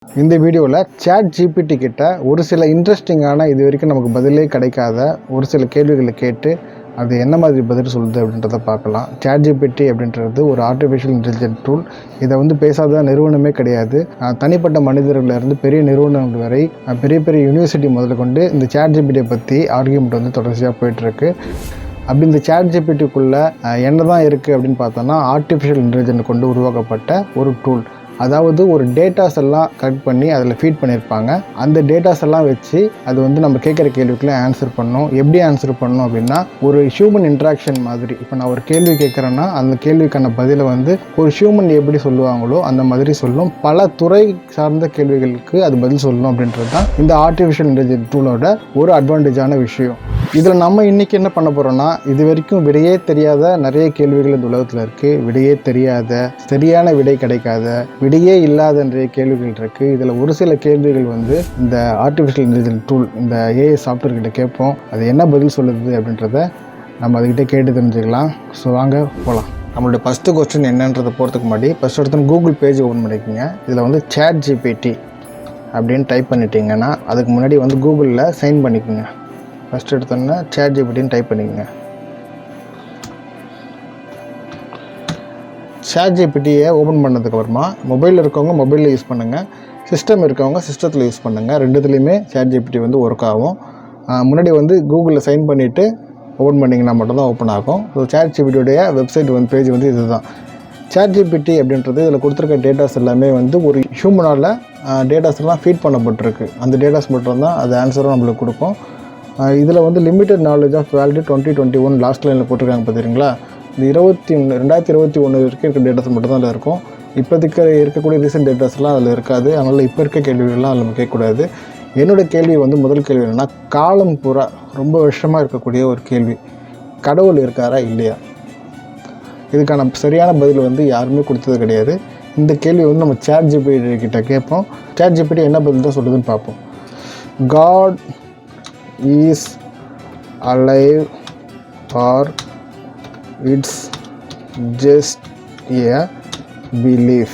இந்த வீடியோவில் Chatgpt கிட்ட ஒரு சில இன்ட்ரெஸ்டிங்கான இது வரைக்கும் நமக்கு பதிலே கிடைக்காத ஒரு சில கேள்விகளை கேட்டு அது என்ன மாதிரி பதில் சொல்லுது அப்படின்றத பார்க்கலாம். Chatgpt அப்படின்றது ஒரு ஆர்டிஃபிஷியல் இன்டெலிஜென்ட் டூல். இதை பேசாத நிறுவனமே கிடையாது. தனிப்பட்ட மனிதர்களிருந்து பெரிய நிறுவனங்கள் வரை பெரிய பெரிய யூனிவர்சிட்டி முதல்ல கொண்டு இந்த Chatgpt பற்றி ஆர்கியூமெண்ட் தொடர்ச்சியாக போயிட்டுருக்கு. அப்படி இந்த Chatgptக்குள்ளே என்ன தான் இருக்குது அப்படின்னு பார்த்தோன்னா ஆர்டிஃபிஷியல் இன்டெலிஜென்ட் கொண்டு உருவாக்கப்பட்ட ஒரு டூல். அதாவது ஒரு டேட்டாஸ் எல்லாம் கலெக்ட் பண்ணி அதில் ஃபீட் பண்ணியிருப்பாங்க. அந்த டேட்டாஸ் எல்லாம் வச்சு அது நம்ம கேட்குற கேள்விக்கெல்லாம் ஆன்சர் பண்ணணும். எப்படி ஆன்சர் பண்ணணும் அப்படின்னா ஒரு ஹியூமன் இன்ட்ராக்ஷன் மாதிரி. இப்போ நான் ஒரு கேள்வி கேட்குறேன்னா அந்த கேள்விக்கான பதிலை ஒரு ஹியூமன் எப்படி சொல்லுவாங்களோ அந்த மாதிரி சொல்லும். பல துறை சார்ந்த கேள்விகளுக்கு அது பதில் சொல்லணும் அப்படின்றது தான் இந்த ஆர்டிஃபிஷியல் இன்டெலிஜென்ஸ் டூலோட ஒரு அட்வான்டேஜான விஷயம். இதில் நம்ம இன்றைக்கி என்ன பண்ண போகிறோன்னா, இது வரைக்கும் விடையே தெரியாத நிறைய கேள்விகள் இந்த உலகத்தில் இருக்குது. விடையே தெரியாத, சரியான விடை கிடைக்காத, விடையே இல்லாத நிறைய கேள்விகள் இருக்குது. இதில் ஒரு சில கேள்விகள் இந்த ஆர்டிஃபிஷியல் இன்டெலிஜென்ஸ் டூல் இந்த ஏஐ சாஃப்ட்வேர் கிட்ட கேட்போம். அது என்ன பதில் சொல்லுது அப்படின்றத நம்ம அதுக்கிட்ட கேட்டு தெரிஞ்சுக்கலாம். ஸோ வாங்க போகலாம். நம்மளுடைய ஃபஸ்ட்டு கொஸ்டின் என்னன்றதை போகிறதுக்கு முன்னாடி ஃபஸ்ட் ஒருத்தர் கூகுள் பேஜ் ஓப்பன் பண்ணிக்கோங்க. இதில் Chatgpt அப்படின்னு டைப் பண்ணிட்டீங்கன்னா அதுக்கு முன்னாடி கூகுளில் சைன் பண்ணிக்கோங்க. ஃபஸ்ட் எடுத்தோன்னா Chatgptன்னு டைப் பண்ணிக்கோங்க. Chatgptயை ஓப்பன் பண்ணதுக்கப்புறமா மொபைலில் இருக்கவங்க மொபைலில் யூஸ் பண்ணுங்கள், சிஸ்டம் இருக்கவங்க சிஸ்டத்தில் யூஸ் பண்ணுங்கள். ரெண்டுத்துலேயுமே Chatgpt ஒர்க் ஆகும். முன்னாடி கூகுளில் சைன் பண்ணிவிட்டு ஓப்பன் பண்ணிங்கன்னா மட்டும்தான் ஓப்பன் ஆகும். ஸோ Chatgptடைய வெப்சைட் பேஜ் இதுதான். Chatgpt அப்படின்றது இதில் கொடுத்துருக்க டேட்டாஸ் எல்லாமே ஒரு ஹியூமனால் டேட்டாஸ் எல்லாம் ஃபீட் பண்ணப்பட்டிருக்கு. அந்த டேட்டாஸ் மட்டும்தான் அது ஆன்சரும் நம்மளுக்கு கொடுக்கும். இதில் limited knowledge of valid 2021 last லைனில் போட்டிருக்காங்க பார்த்துருங்களா. இந்த 2021 வரைக்கும் இருக்க டேட்டாஸ் மட்டும் தான் அதில் இருக்கும். இப்போதைக்கு இருக்கக்கூடிய ரீசெண்ட் டேட்டாஸ்லாம் அதில் இருக்காது. அதனால் இப்போ இருக்க கேள்விகள்லாம் அதில் நம்ம கேட்கக்கூடாது. என்னோடய கேள்வி முதல் கேள்வி என்னென்னா, காலம் பூரா ரொம்ப வருஷமாக இருக்கக்கூடிய ஒரு கேள்வி, கடவுள் இருக்காரா இல்லையா? இதுக்கான சரியான பதில் யாருமே கொடுத்தது கிடையாது. இந்த கேள்வி நம்ம Chatgpt கிட்ட கேட்போம். Chatgpt என்ன பதில் தான் சொல்லுதுன்னு பார்ப்போம். God is alive or it's just a belief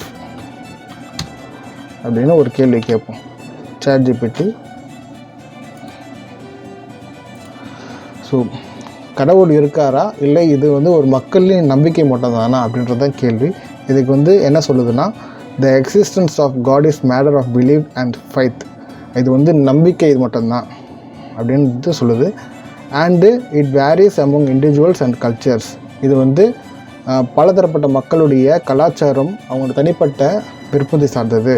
அப்படின்னு ஒரு கேள்வி கேட்போம் Chatgpt. ஸோ கடவுள் இருக்காரா இல்லை இது ஒரு மக்களின் நம்பிக்கை மட்டும் தானா அப்படின்றது தான் கேள்வி. இதுக்கு என்ன சொல்லுதுன்னா, the existence of god is matter of believe and faith. இது நம்பிக்கை இது மட்டும்தான் அப்படின்றது சொல்லுது. And it varies among individuals and cultures. இது பலதரப்பட்ட மக்களுடைய கலாச்சாரம், அவங்களோட தனிப்பட்ட விருப்பத்தை சார்ந்தது.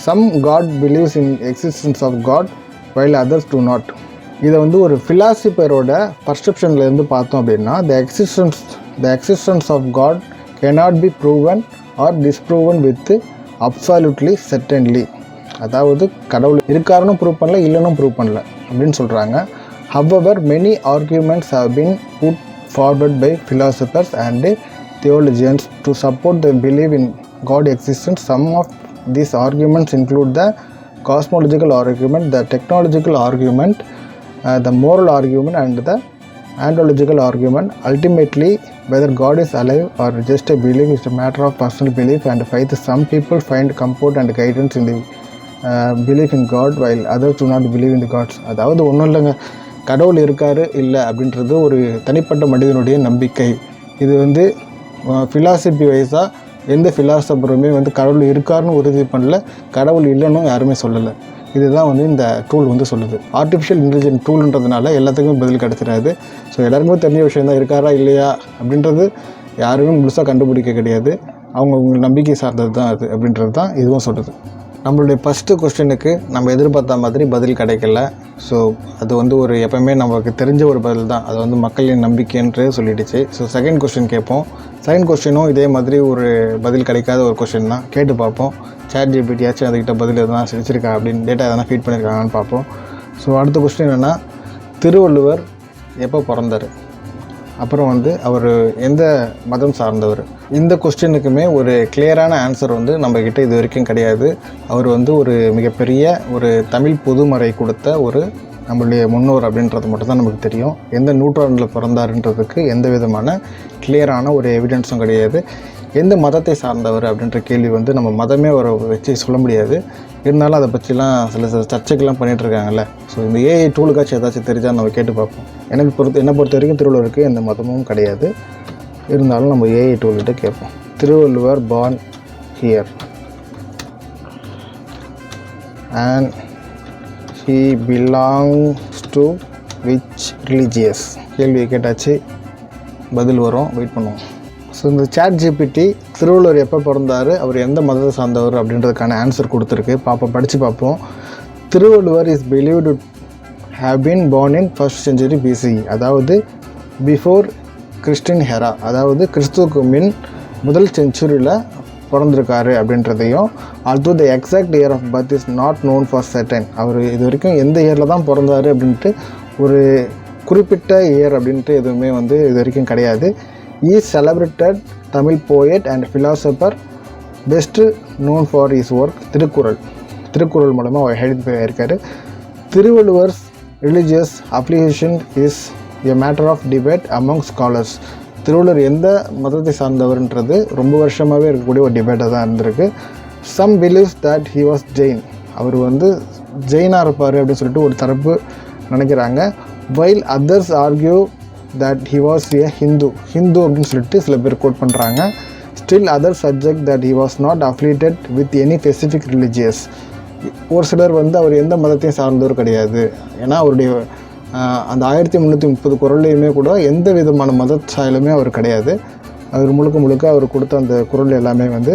Some god believes in existence of god while others do not. இதை ஒரு ஃபிலாசபரோட பர்செப்ஷன்லேருந்து பார்த்தோம் அப்படின்னா, the existence of god cannot be proven or disproven with absolutely certainly. அதாவது கடவுள் இருக்காருன்னு ப்ரூவ் பண்ணல, இல்லைன்னு ப்ரூவ் பண்ணல அப்படின்னு சொல்கிறாங்க. However, many arguments have been put forward by philosophers and theologians to support the belief in God existence. Some of these arguments include the cosmological argument, the technological argument, the moral argument and the ontological argument. Ultimately, whether God is alive or just a belief is a matter of personal belief and faith. Some people find comfort and guidance in the belief in God while others do not believe in the gods. அதாவது ஒன்றும் இல்லைங்க, கடவுள் இருக்காரு இல்லை அப்படின்றது ஒரு தனிப்பட்ட மனிதனுடைய நம்பிக்கை. இது ஃபிலாசபி வைஸாக எந்த ஃபிலாசபருமே கடவுள் இருக்காருன்னு உறுதி பண்ணல, கடவுள் இல்லைன்னு யாருமே சொல்லலை. இதுதான் இந்த டூல் சொல்லுது. ஆர்டிஃபிஷியல் இன்டெலிஜென்ஸ் டூல்ன்றதுனால எல்லாத்துக்குமே பதில் கிடச்சிடாது. ஸோ எல்லாருக்குமே தெரிஞ்ச விஷயம் தான், இருக்காரா இல்லையா அப்படின்றது யாருமே முழுசாக கண்டுபிடிக்க கிடையாது. அவங்க நம்பிக்கை சார்ந்தது தான் அது அப்படின்றது தான் இதுவும் சொல்லுது. நம்மளுடைய ஃபஸ்ட்டு கொஸ்டினுக்கு நம்ம எதிர்பார்த்த மாதிரி பதில் கிடைக்கல. ஸோ அது ஒரு எப்போவுமே நமக்கு தெரிஞ்ச ஒரு பதில் தான், அது மக்களின் நம்பிக்கைன்று சொல்லிடுச்சு. ஸோ செகண்ட் கொஸ்டின் கேட்போம். செகண்ட் கொஸ்டினும் இதே மாதிரி ஒரு பதில் கிடைக்காத ஒரு கொஸ்டின் தான். கேட்டு பார்ப்போம் Chatgpt அதுக்கிட்ட பதில் எதனா செஞ்சுருக்கா அப்படின்னு, டேட்டா எதனா ஃபீட் பண்ணியிருக்காங்கன்னு பார்ப்போம். ஸோ அடுத்த கொஸ்டின் என்னென்னா, திருவள்ளுவர் எப்போ பிறந்தார், அப்புறம் அவர் எந்த மதம் சார்ந்தவர்? இந்த கொஸ்டினுக்குமே ஒரு கிளியரான ஆன்சர் நம்மக்கிட்ட இது வரைக்கும் கிடையாது. அவர் ஒரு மிகப்பெரிய ஒரு தமிழ் பொதுமறை கொடுத்த ஒரு நம்மளுடைய முன்னோர் அப்படின்றது மட்டும் தான் நமக்கு தெரியும். எந்த நூற்றாண்டில் பிறந்தாருன்றதுக்கு எந்த விதமான கிளியரான ஒரு எவிடன்ஸும் கிடையாது. எந்த மதத்தை சார்ந்தவர் அப்படின்ற கேள்வி வந்து நம்ம மதமே ஒரு வச்சு சொல்ல முடியாது. இருந்தாலும் அதை பற்றிலாம் சில சர்ச்சைகள்லாம் பண்ணிகிட்ருக்காங்கல்ல. ஸோ இந்த ஏஐ டூலுக்காச்சும் ஏதாச்சும் தெரிஞ்சால் நம்ம கேட்டு பார்ப்போம். என்னை பொறுத்த வரைக்கும் திருவள்ளுவருக்கு எந்த மதமும் கிடையாது. இருந்தாலும் நம்ம ஏஐ டூல்கிட்ட கேட்போம். Thiruvalluvar born here and he belongs to which religious? கேள்வி கேட்டாச்சு, பதில் வரும், வெயிட் பண்ணுவோம். ஸோ இந்த Chatgpt திருவள்ளுவர் எப்போ பிறந்தார், அவர் எந்த மதத்தை சார்ந்தவர் அப்படின்றதுக்கான ஆன்சர் கொடுத்துருக்கு. படித்து பார்ப்போம். Thiruvalluvar is believed to have been born in 1st century BCE, அதாவது பிஃபோர் கிறிஸ்டின் ஹெரா, அதாவது கிறிஸ்துவுக்கு மின் முதல் செஞ்சுரியில் பிறந்திருக்காரு அப்படின்றதையும், although the exact year of birth is not known for certain, அவர் இது வரைக்கும் எந்த இயரில் தான் பிறந்தார் அப்படின்ட்டு ஒரு குறிப்பிட்ட இயர் அப்படின்ட்டு எதுவுமே வந்து இது வரைக்கும் கிடையாது. He is celebrated Tamil poet and philosopher, best known for his work Thirukkural மூலமாக அவர் ஐடென்டிஃபை ஆயிருக்காரு. Thiruvalluvar's religious application is a matter of debate among scholars. Thiruvalluvar எந்த மதத்தை சார்ந்தவர்ன்றது ரொம்ப வருஷமாகவே இருக்கக்கூடிய ஒரு டிபேட்டாக தான் இருந்திருக்கு. Some believes that he was Jain, அவர் வந்து ஜெயினாக இருப்பார் அப்படின்னு சொல்லிட்டு ஒரு தரப்பு நினைக்கிறாங்க. While others argue that he was a Hindu அப்படின்னு சொல்லிட்டு சில பேர் கோட் பண்ணுறாங்க. Still others suggest that he was not affiliated with any specific religious. ஒரு சிலர் வந்து அவர் எந்த மதத்தையும் சார்ந்தவர் கிடையாது. ஏன்னா அவருடைய அந்த 1330 குறள்லையுமே கூட எந்த விதமான மத சாயலுமே அவர் கிடையாது. அவர் முழுக்க அவர் கொடுத்த அந்த குறள் எல்லாமே வந்து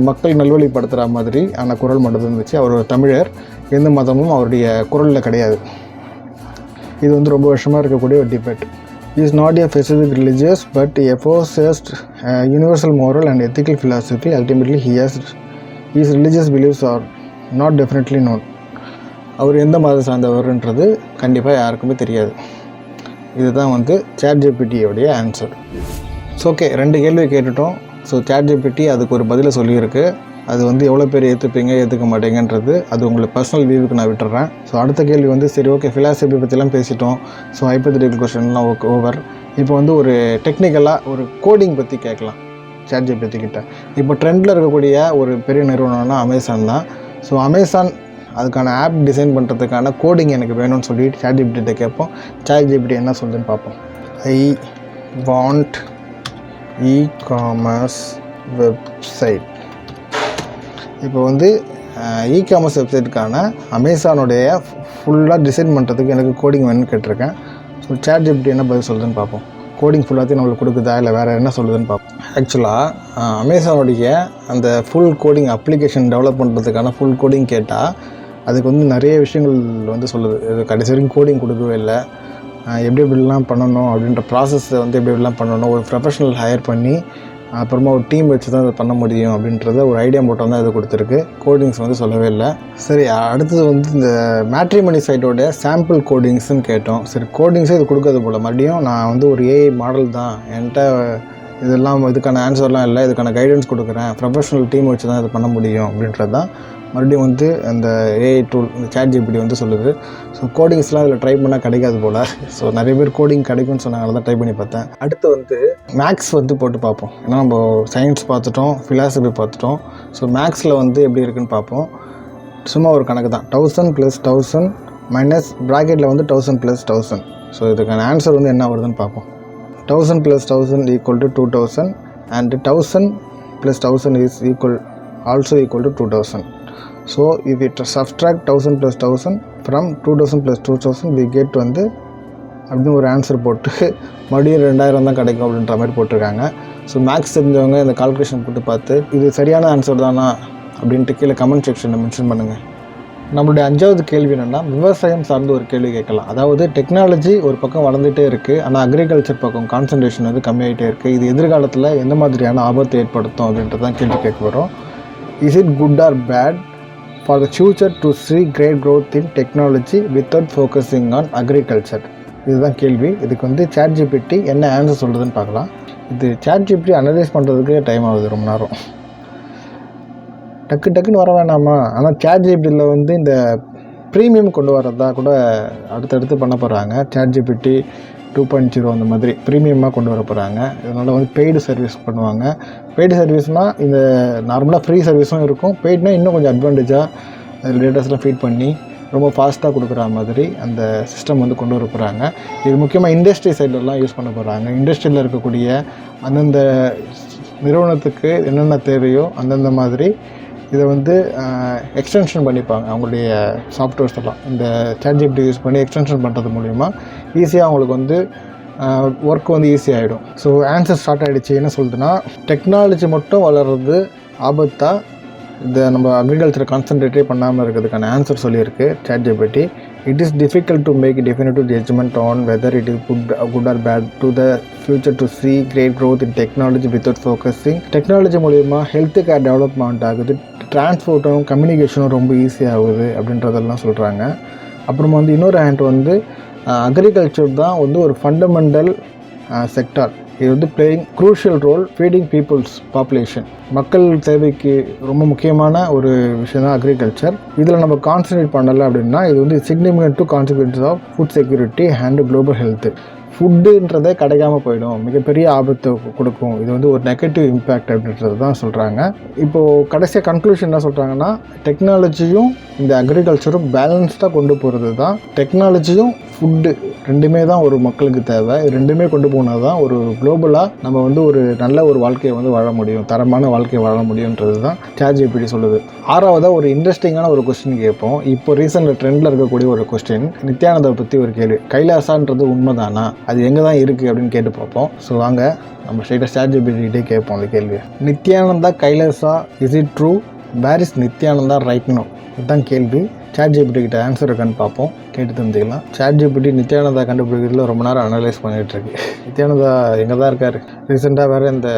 மக்கள் நல்வழிப்படுத்துகிற மாதிரி ஆன குறள் மட்டும் இருந்துச்சு. அவர் ஒரு தமிழர், எந்த மதமும் அவருடைய குறளில் கிடையாது. இது வந்து ரொம்ப வருஷமாக இருக்கக்கூடிய ஒரு debate. Is not a specific religious but a possessed universal moral and ethical philosophy. Ultimately his religious beliefs are not definitely known. அவர் எந்த மதத்தை சார்ந்தவர்ன்றது கண்டிப்பாக யாருக்குமே தெரியாது. இதுதான் வந்து Chatgpt-யோடைய ஆன்சர். ஸோ ஓகே, 2 கேள்வி கேட்டுட்டோம். ஸோ Chatgpt அதுக்கு ஒரு பதிலை சொல்லியிருக்கு. அது வந்து எவ்வளோ பேர் ஏற்றுப்பீங்க ஏற்றுக்க மாட்டேங்கன்றது அது உங்களுக்கு பர்சனல் வியூவுக்கு நான் விட்டுறேன். ஸோ அடுத்த கேள்வி வந்து சரி ஓகே, ஃபிலாசபி பற்றிலாம் பேசிட்டோம். ஸோ ஹைப்போதெட்டிக்கல் கொஸ்டின்லாம் ஓவர். இப்போ வந்து ஒரு டெக்னிக்கலாக ஒரு கோடிங் பற்றி கேட்கலாம் Chatgpt கிட்ட. இப்போ ட்ரெண்டில் இருக்கக்கூடிய ஒரு பெரிய நிறுவனம்னா அமேசான் தான். ஸோ அமேசான் அதுக்கான ஆப் டிசைன் பண்ணுறதுக்கான கோடிங் எனக்கு வேணும்னு சொல்லி Chatgpt கேட்போம். Chatgpt என்ன சொல்லுதுன்னு பார்ப்போம். I want e-commerce website. இப்போ வந்து இ-காமர்ஸ் வெப்சைட்டுக்கான அமேசானுடைய ஃபுல்லாக டிசைன் பண்ணுறதுக்கு எனக்கு கோடிங் வேணும்னு கேட்டிருக்கேன். ஸோ Chatgpt என்ன பதில் சொல்லுதுன்னு பார்ப்போம். கோடிங் ஃபுல்லாத்தையும் நம்மளுக்கு கொடுக்குதா இல்லை வேறு என்ன சொல்லுதுன்னு பார்ப்போம். ஆக்சுவலாக அமேசானுடைய அந்த ஃபுல் கோடிங் அப்ளிகேஷன் டெவலப் பண்ணுறதுக்கான ஃபுல் கோடிங் கேட்டால் அதுக்கு வந்து நிறைய விஷயங்கள் வந்து சொல்லுது. இது கடைசி வரைக்கும் கோடிங் கொடுக்கவே இல்லை. எப்படிலாம் பண்ணணும் அப்படின்ற ப்ராசஸை வந்து எப்படிலாம் பண்ணணும், ஒரு ப்ரொஃபஷனல் ஹையர் பண்ணி அப்புறமா ஒரு டீம் வச்சு தான் அதை பண்ண முடியும் அப்படின்றத ஒரு ஐடியா மட்டும் தான் இது கொடுத்துருக்கு. கோடிங்ஸ் வந்து சொல்லவே இல்லை. சரி, அடுத்தது வந்து இந்த மேட்ரிமனி சைட்டோடைய சாம்பிள் கோடிங்ஸ்ன்னு கேட்டோம். சரி, கோடிங்ஸே இது கொடுக்கறது போல் மறுபடியும் நான் வந்து ஒரு ஏஐ மாடல் தான், என்கிட்ட இதெல்லாம் இதுக்கான ஆன்சர்லாம் இல்லை, இதுக்கான கைடன்ஸ் கொடுக்குறேன், ப்ரொஃபஷனல் டீம் வச்சு தான் இது பண்ண முடியும் அப்படின்றது தான் மறுபடியும் வந்து அந்த ஏஐ டூல் இந்த Chatgpt வந்து சொல்லுது. ஸோ கோடிங்ஸ்லாம் அதில் ட்ரை பண்ணால் கிடைக்காது போல். ஸோ நிறைய பேர் கோடிங் கிடைக்கும்னு சொன்னாங்க, தான் ட்ரை பண்ணி பார்த்தேன். அடுத்து வந்து மேக்ஸ் வந்து போட்டு பார்ப்போம். ஏன்னா நம்ம சயின்ஸ் பார்த்துட்டோம், ஃபிலாசபி பார்த்துட்டோம். ஸோ மேக்ஸில் வந்து எப்படி இருக்குன்னு பார்ப்போம். சும்மா ஒரு கணக்கு தான். 1000 + 1000 மைனஸ் ப்ராக்கெட்டில் வந்து 1000 + 1000. ஸோ இதுக்கான ஆன்சர் வந்து என்ன வருதுன்னு பார்ப்போம். 1000 + 1000 = 2000 and 1000 + 1000 is also equal to 2000. So if we subtract 1000 + 1000 from 2000 + 2000 we get வந்து அப்படின்னு ஒரு ஆன்சர் போட்டு மறுபடியும் 2000 தான் கிடைக்கும் அப்படின்ற மாதிரி போட்டிருக்காங்க. ஸோ மேக்ஸ் தெரிஞ்சவங்க இந்த கால்குலேஷன் போட்டு பார்த்து இது சரியான ஆன்சர் தானா அப்படின்ட்டு கீழே கமெண்ட் செக்ஷனில் மென்ஷன் பண்ணுங்கள். நம்மளுடைய 5வது கேள்வி என்னென்னா, விவசாயம் சார்ந்து ஒரு கேள்வி கேட்கலாம். அதாவது டெக்னாலஜி ஒரு பக்கம் வளர்ந்துகிட்டே இருக்குது, ஆனால் அக்ரிகல்ச்சர் பக்கம் கான்சன்ட்ரேஷன் வந்து கம்மியாகிட்டே இருக்குது. இது எதிர்காலத்தில் எந்த மாதிரியான ஆபத்தை ஏற்படுத்தும் அப்படின்ட்டு தான் கேள்வி கேட்க வரும். Is it good or bad for the future to see great growth in technology without focusing on agriculture? இதுதான் கேள்வி. இதுக்கு வந்து Chatgpt என்ன ஆன்சர் சொல்கிறதுன்னு பார்க்கலாம். இது Chatgpt அனலைஸ் பண்ணுறதுக்கு டைம் ஆகுது ரொம்ப நேரம். டக்குன்னு வர வேணாமா? ஆனால் Chatgptல வந்து இந்த ப்ரீமியம் கொண்டு வரதா கூட அடுத்தடுத்து பண்ண போகிறாங்க. Chatgpt 2.0 அந்த மாதிரி ப்ரீமியமாக கொண்டு வர போகிறாங்க. இதனால் வந்து பெய்டு சர்வீஸ் பண்ணுவாங்க. பெய்டு சர்வீஸ்னால் இந்த நார்மலாக ஃப்ரீ சர்வீஸும் இருக்கும். பெய்டுனால் இன்னும் கொஞ்சம் அட்வான்டேஜாக அதில் டேட்டாஸ்லாம் ஃபீட் பண்ணி ரொம்ப ஃபாஸ்ட்டாக கொடுக்குற மாதிரி அந்த சிஸ்டம் வந்து கொண்டு வர போகிறாங்க. இது முக்கியமாக இண்டஸ்ட்ரி சைட்லலாம் யூஸ் பண்ண போகிறாங்க. இண்டஸ்ட்ரியில் இருக்கக்கூடிய அந்தந்த நிறுவனத்துக்கு என்னென்ன தேவையோ அந்தந்த மாதிரி இதை வந்து எக்ஸ்டென்ஷன் பண்ணிப்பாங்க. அவங்களுடைய சாஃப்ட்வேர்ஸ் எல்லாம் இந்த Chatgpt யூஸ் பண்ணி எக்ஸ்டென்ஷன் பண்ணுறது மூலிமா ஈஸியாக அவங்களுக்கு வந்து ஒர்க் வந்து ஈஸியாகிடும். ஸோ ஆன்சர் ஸ்டார்ட் ஆகிடுச்சு. என்ன சொல்லுதுன்னா, டெக்னாலஜி மட்டும் வளர்கிறது ஆபத்தாக இந்த நம்ம அக்ரிகல்ச்சரை கான்சன்ட்ரேட்டே பண்ணாமல் இருக்கிறதுக்கான ஆன்சர் சொல்லியிருக்கு Chatgpt. It is difficult to make definitive judgment on whether it is good or bad to the future to see great growth in technology without focusing. Technology மூலிமா ஹெல்த் கேர் டெவலப்மெண்ட் ஆகுது, டிரான்ஸ்போர்ட்டும் கம்யூனிகேஷனும் ரொம்ப ஈஸியாகுது அப்படின்றதெல்லாம் சொல்கிறாங்க. அப்புறமா வந்து இன்னொரு ஹேண்ட் வந்து அக்ரிகல்ச்சர் தான் வந்து ஒரு ஃபண்டமெண்டல் செக்டார். இது வந்து playing crucial role feeding peoples population. மக்கள் தேவைக்கு ரொம்ப முக்கியமான ஒரு விஷயம் தான் அக்ரிகல்ச்சர். இதில் நம்ம கான்சன்ட்ரேட் பண்ணலை அப்படின்னா இது வந்து significant to consequence of food security and global health. ஃபுட்டுன்றதே கிடைக்காமல் போயிடும், மிகப்பெரிய ஆபத்தை கொடுக்கும். இது வந்து ஒரு நெகட்டிவ் இம்பேக்ட் அப்படின்றது தான் சொல்கிறாங்க. இப்போது கடைசியாக கன்க்ளூஷன் என்ன சொல்கிறாங்கன்னா, டெக்னாலஜியும் இந்த அக்ரிகல்ச்சரும் பேலன்ஸ்டாக கொண்டு போகிறது தான். டெக்னாலஜியும் ஃபுட்டு ரெண்டுமே தான் ஒரு மக்களுக்கு தேவை. ரெண்டுமே கொண்டு போனால் தான் ஒரு குளோபலாக நம்ம வந்து ஒரு நல்ல ஒரு வாழ்க்கையை வந்து வாழ முடியும், தரமான வாழ்க்கையை வாழ முடியுன்றது தான் Chatgpt சொல்லுது. ஆறாவதாக ஒரு இன்ட்ரெஸ்டிங்கான ஒரு கொஸ்டின் கேட்போம். இப்போ ரீசெண்ட் ட்ரெண்டில் இருக்கக்கூடிய ஒரு கொஸ்டின், நித்யானந்தாவை பற்றி ஒரு கேள்வி. கைலாசான்றது உண்மைதானா, அது எங்கே தான் இருக்குது அப்படின்னு கேட்டு பார்ப்போம். ஸோ வாங்க நம்ம ஸ்ட்ரைட்டாக Chatgpt கேட்போம் அந்த கேள்வியை. Nithyananda Kailasa, is it true? Where is Nithyananda right now? இதுதான் கேள்வி. Chatgpt கிட்ட ஆன்சர் இருக்கான்னு பார்ப்போம், கேட்டு தெரிஞ்சுக்கலாம். Chatgpt நித்யானந்தா கண்டுபிடிக்கிறதுல ரொம்ப நேரம் அனலைஸ் பண்ணிகிட்ருக்கு. நித்யானந்தா எங்கே தான் இருக்கார்? ரீசெண்டாக வேறு இந்த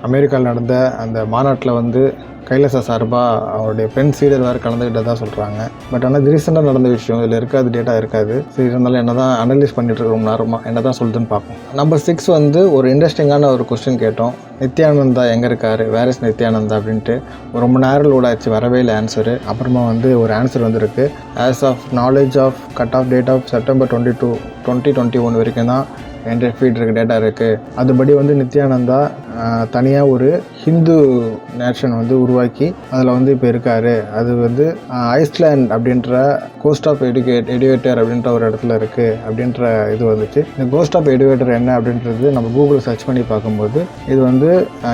அமெரிக்காவில் நடந்த அந்த மாநாட்டில் வந்து கைலாசா சார்பாக அவருடைய பெண் சீடர் வேறு கலந்துக்கிட்டதாக சொல்கிறாங்க. பட் ஆனால் இது ரீசெண்டாக நடந்த விஷயம், இதில் இருக்காது, டேட்டா இருக்காது. சரி, இருந்தாலும் என்ன தான் அனலைஸ் பண்ணிகிட்டு ரொம்ப நேரமாக என்ன தான் சொல்லுதுன்னு பார்ப்போம். நம்பர் 6 வந்து ஒரு இன்ட்ரெஸ்டிங்கான ஒரு கொஸ்டின் கேட்டோம். நித்யானந்தா எங்கே இருக்கார், வேர் இஸ் நித்யானந்தா அப்படின்ட்டு ரொம்ப நேரம் லோட் ஆச்சு, வரவே இல்லை ஆன்சரு. அப்புறமா வந்து ஒரு ஆன்சர் வந்திருக்கு. As of knowledge of cut off date of September 22, 2021 வரைக்கும் தான் என்கிட்ட ஃபீட் இருக்குது, டேட்டா இருக்குது. அதுபடி வந்து நித்யானந்தா தனியாக ஒரு ஹிந்து நேஷன் வந்து உருவாக்கி அதில் வந்து இப்போ இருக்கார். அது வந்து ஐஸ்லாண்ட் அப்படின்ற கோஸ்ட் ஆஃப் எடிவேட்டர் அப்படின்ற ஒரு இடத்துல இருக்குது அப்படின்ற இது வந்துச்சு. இந்த கோஸ்ட் ஆஃப் எடிவேட்டர் என்ன அப்படின்றது நம்ம கூகுளில் சர்ச் பண்ணி பார்க்கும்போது இது வந்து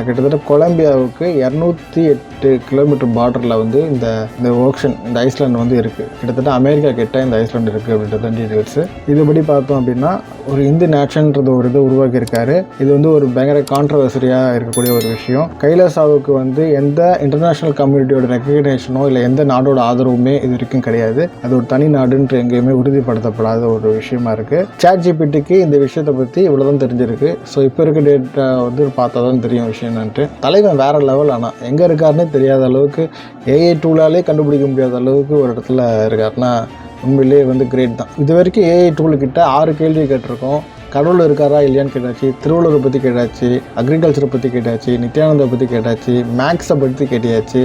கிட்டத்தட்ட கொலம்பியாவுக்கு 208 கிலோமீட்டர் பார்டரில் வந்து இந்த ஓக்ஷன், இந்த ஐஸ்லாண்ட் வந்து இருக்குது. கிட்டத்தட்ட அமெரிக்கா கிட்ட இந்த ஐஸ்லாண்ட் இருக்குது அப்படின்றது டீட்டெயில்ஸு. இதுபடி பார்த்தோம் அப்படின்னா ஒரு இந்து நேஷன்ன்றது ஒரு இது உருவாக்கியிருக்காரு. இது வந்து ஒரு பயங்கர கான்ட்ரவர்சரியாக இருக்கக்கூடிய ஒரு விஷயம். கைலாசாவுக்கு வந்து எந்த இன்டர்நேஷ்னல் கம்யூனிட்டியோட ரெக்கக்னேஷனோ இல்லை எந்த நாடோட ஆதரவுமே இது வரைக்கும் கிடையாது. அது ஒரு தனி நாடுன்ற எங்கேயுமே உறுதிப்படுத்தப்படாத ஒரு விஷயமா இருக்குது. Chatgptக்கு இந்த விஷயத்தை பற்றி இவ்வளோதான் தெரிஞ்சிருக்கு. ஸோ இப்போ இருக்க டேட்டா வந்து பார்த்தா தான் தெரியும் விஷயம் என்னன்ட்டு. தலைவன் வேறு லெவல், ஆனால் எங்கே இருக்காருன்னே தெரியாத அளவுக்கு, ஏஐ டூலாலே கண்டுபிடிக்க முடியாத அளவுக்கு ஒரு இடத்துல இருக்காருன்னா உண்மையிலேயே வந்து கிரேட் தான். இது வரைக்கும் ஏஐ டூலுக்கிட்ட 6 கேள்வி கேட்டிருக்கோம். கடவுள் இருக்காரா இல்லையான்னு கேட்டாச்சு, திருவள்ளுவரை பற்றி கேட்டாச்சு, அக்ரிகல்ச்சரை பற்றி கேட்டாச்சு, நித்யானந்தா பற்றி கேட்டாச்சு, மேக்ஸை பற்றி கேட்டியாச்சு.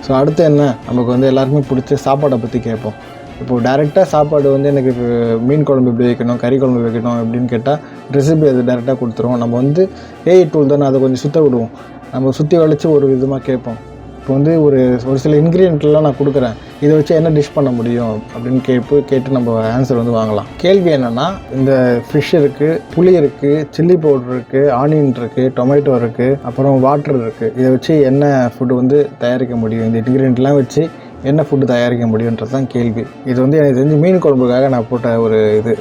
ஸோ அடுத்து என்ன, நமக்கு வந்து எல்லாருக்குமே பிடிச்ச சாப்பாடை பற்றி கேட்போம். இப்போது டேரெக்டாக சாப்பாடு வந்து எனக்கு மீன் குழம்பு எப்படி வைக்கணும், கறி குழம்பு வைக்கணும் அப்படின்னு கேட்டால் ரெசிபி அது டேரெக்டாக கொடுத்துருவோம். நம்ம வந்து ஏஐ டூல் தானே, அதை கொஞ்சம் சுற்ற விடுவோம். நம்ம சுற்றி வளைச்சி ஒரு விதமாக கேட்போம். இப்போ வந்து ஒரு சில இன்க்ரீடியன்ட்லாம் நான் கொடுக்குறேன், இதை வச்சு என்ன டிஷ் பண்ண முடியும் அப்படின்னு கேட்டு நம்ம ஆன்சர் வந்து வாங்கலாம். கேள்வி என்னென்னா, இந்த ஃபிஷ் இருக்குது, புளி இருக்குது, சில்லி பவுடர் இருக்குது, ஆனியன் இருக்குது, டொமேட்டோ இருக்குது, அப்புறம் வாட்டர் இருக்குது. இதை வச்சு என்ன ஃபுட்டு வந்து தயாரிக்க முடியும், இந்த இன்க்ரீடியன்ட்லாம் வச்சு என்ன ஃபுட்டு தயாரிக்க முடியுன்றது தான் கேள்வி. இது வந்து எனக்கு தெரிஞ்சு மீன் குழம்புக்காக நான் போட்ட ஒரு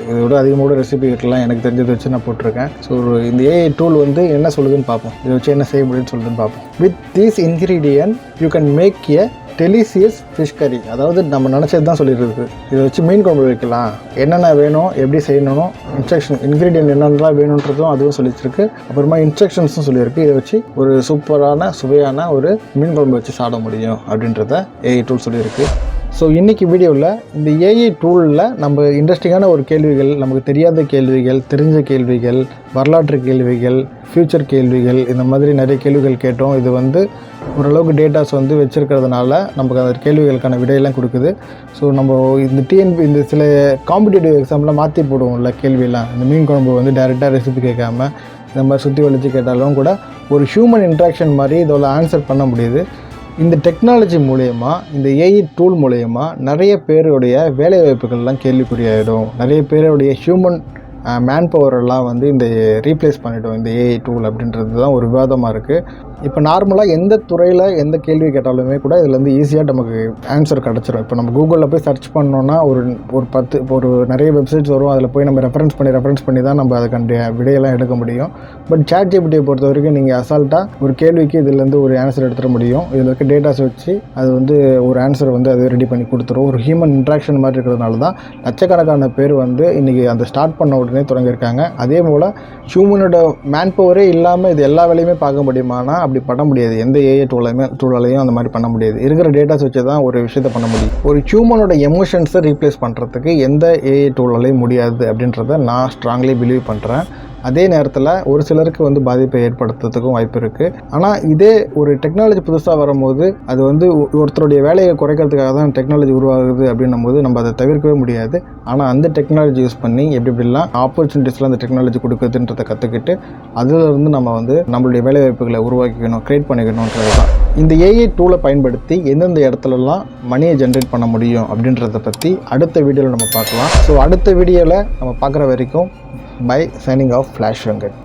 இதோட அதிகமோட ரெசிபி இருக்கலாம், எனக்கு தெரிஞ்சதை வச்சு நான் போட்டிருக்கேன். ஸோ இந்த ஏஐ டூல் வந்து என்ன சொல்லுதுன்னு பார்ப்போம், இதை வச்சு என்ன செய்ய முடியும்னு சொல்லுதுன்னு பார்ப்போம். With these ingredient you can make a delicious fish curry. அதாவது நம்ம நினச்சது தான் சொல்லியிருக்கு. இதை வச்சு மீன் குழம்பு வைக்கலாம், என்னென்ன வேணும், எப்படி செய்யணும், இன்க்ரீடியன்ட் என்னென்னலாம் வேணுன்றதும் அதுவும் சொல்லிச்சிருக்கு. அப்புறமா இன்ஸ்ட்ரக்ஷன்ஸும் சொல்லியிருக்கு. இதை வச்சு ஒரு சூப்பரான சுவையான ஒரு மீன் குழம்பு வச்சு சாப்பிட முடியும் அப்படின்றத ஏஐ டூல் சொல்லியிருக்கு. ஸோ இன்றைக்கி வீடியோவில் இந்த ஏஐ டூலில் நம்ம இன்ட்ரெஸ்டிங்கான ஒரு கேள்விகள், நமக்கு தெரியாத கேள்விகள், தெரிஞ்ச கேள்விகள், வரலாற்று கேள்விகள், ஃப்யூச்சர் கேள்விகள், இந்த மாதிரி நிறைய கேள்விகள் கேட்டோம். இது வந்து ஓரளவுக்கு டேட்டாஸ் வந்து வச்சுருக்கிறதுனால நமக்கு அந்த கேள்விகளுக்கான விடையெல்லாம் கொடுக்குது. ஸோ நம்ம இந்த சில காம்படிட்டிவ் எக்ஸாம்லாம் மாற்றி போடுவோம்ல கேள்வியெல்லாம், இந்த மீன் குழம்பு வந்து டைரெக்டாக ரெசிபி கேட்காம இந்த மாதிரி சுற்றி வளைச்சு கேட்டாலும் கூட ஒரு ஹியூமன் இன்ட்ராக்ஷன் மாதிரி இதோட ஆன்சர் பண்ண முடியுது. இந்த டெக்னாலஜி மூலயமா, இந்த ஏஐ டூல் மூலயமா நிறைய பேருடைய வேலைவாய்ப்புகள்லாம் கேள்விக்குறியாயிடும். நிறைய பேருடைய ஹியூமன் மேன் பவரெல்லாம் வந்து இந்த ரீப்ளேஸ் பண்ணிவிடும் இந்த ஏஐ டூல் அப்படின்றது தான் ஒரு விவாதமாக இருக்குது. இப்போ நார்மலாக எந்த துறையில் எந்த கேள்வி கேட்டாலுமே கூட இதில் வந்து ஈஸியாக நமக்கு ஆன்சர் கிடச்சிரும். இப்போ நம்ம கூகுளில் போய் சர்ச் பண்ணோன்னா ஒரு நிறைய வெப்சைட்ஸ் வரும். அதில் போய் நம்ம ரெஃபரன்ஸ் பண்ணி தான் நம்ம அதுக்கான விடையெல்லாம் எடுக்க முடியும். பட் சாட்ஜிபிட்டியை பொறுத்த வரைக்கும் நீங்கள் அசால்ட்டாக ஒரு கேள்விக்கு இதுலேருந்து ஒரு ஆன்சர் எடுத்துட முடியும். இதில் இருக்க டேட்டாஸ் வச்சு அது வந்து ஒரு ஆன்சர் வந்து அது ரெடி பண்ணி கொடுத்துரும். ஒரு ஹியூமன் இன்ட்ராக்ஷன் மாதிரி இருக்கிறதுனால தான் லட்சக்கணக்கான பேர் வந்து இன்றைக்கி அந்த ஸ்டார்ட் பண்ண உடனே தொடங்கியிருக்காங்க. அதே போல் ஹியூமனோட மேன் பவரே இல்லாமல் இது எல்லா வேலையுமே பார்க்க முடியுமானா அப்படி பண்ண முடியாது. எந்த ஏஐ டூலாலையும் அந்த மாதிரி பண்ண முடியாது. இருக்கிற டேட்டாஸ் வச்சு தான் ஒரு விஷயத்தை பண்ண முடியும். ஒரு ஹியூமனோட எமோஷன்ஸை ரீப்ளேஸ் பண்ணுறதுக்கு எந்த ஏஐ டூலாலையும் முடியாது அப்படின்றத நான் ஸ்ட்ராங்லி பிலீவ் பண்ணுறேன். அதே நேரத்தில் ஒரு சிலருக்கு வந்து பாதிப்பை ஏற்படுத்துறதுக்கும் வாய்ப்பு இருக்குது. ஆனால் இதே ஒரு டெக்னாலஜி புதுசாக வரும்போது அது வந்து ஒருத்தருடைய வேலையை குறைக்கிறதுக்காக தான் டெக்னாலஜி உருவாகுது அப்படின்னும் போது நம்ம அதை தவிர்க்கவே முடியாது. ஆனால் அந்த டெக்னாலஜி யூஸ் பண்ணி எப்படிலாம் ஆப்பர்ச்சுனிட்டிஸ்லாம் அந்த டெக்னாலஜி கொடுக்குதுன்றதை கற்றுக்கிட்டு அதிலிருந்து நம்ம வந்து நம்மளுடைய வேலைவாய்ப்புகளை உருவாக்கிக்கணும், க்ரியேட் பண்ணிக்கணுன்றது தான். இந்த ஏஐ டூலை பயன்படுத்தி எந்தெந்த இடத்துலலாம் மணியை ஜென்ரேட் பண்ண முடியும் அப்படின்றத பற்றி அடுத்த வீடியோவில் நம்ம பார்க்கலாம். ஸோ அடுத்த வீடியோவில் நம்ம பார்க்குற வரைக்கும் by signing off flash Venkat.